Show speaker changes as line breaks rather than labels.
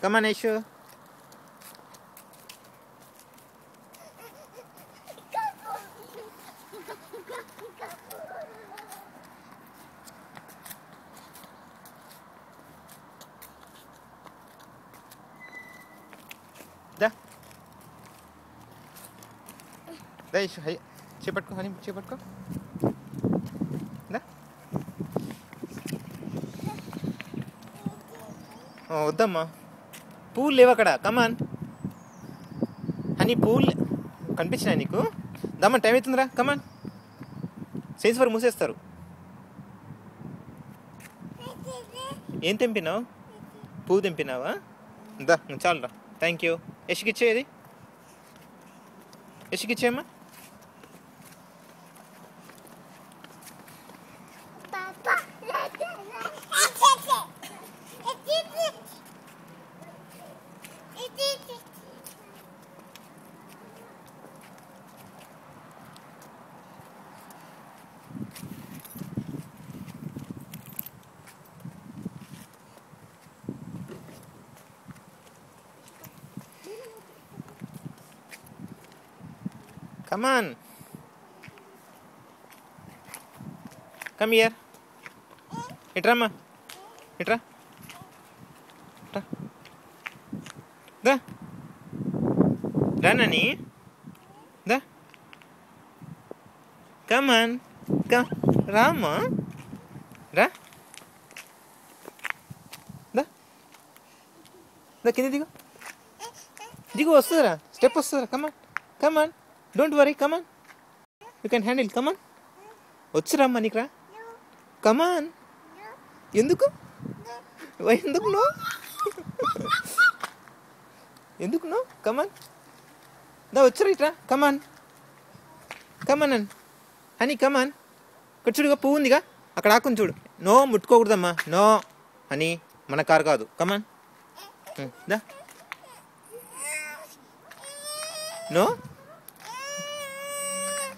కమాన్ యశు. దా దా Yashu, చేపట్టుకో honey, చేపట్టుకో. దా వద్దమ్మా, పూలు లేవు అక్కడ. కమాన్ హనీ, పూలు కనిపించినాయి నీకు? దమ్మా, టైం అవుతుందిరా. కమాన్, సైన్స్ వరకు మూసేస్తారు. ఏం తెంపినావు? పువ్వు తెంపినావా? దా చాలురా. Thank you. యశుకిచ్చేది, యశుకిచ్చేయమ్మా. Come on. Come here. Itra ma. Itra. Itra. Da. Da nani. Da. Come on. Come. Rama. Da. Da. Da kini digo. Digo వస్తుందిరా. స్టెప్ వస్తుందిరా. Come on. Come on. Don't worry, come on. You can handle, come on. వచ్చురామ్మా నీకు రా. Come on. ఎందుకు? ఎందుకు no? ఎందుకు no? Come on. దా వచ్చురా ఇట్రా. Come on. Come on honey, come on. ఇక్కడ చూడుగా పువ్వు ఉందిగా, అక్కడ ఆకుని చూడు. నో, ముట్టుకోకూడదమ్మా. నో హనీ, మన కారు కాదు. Come on. దా. నో.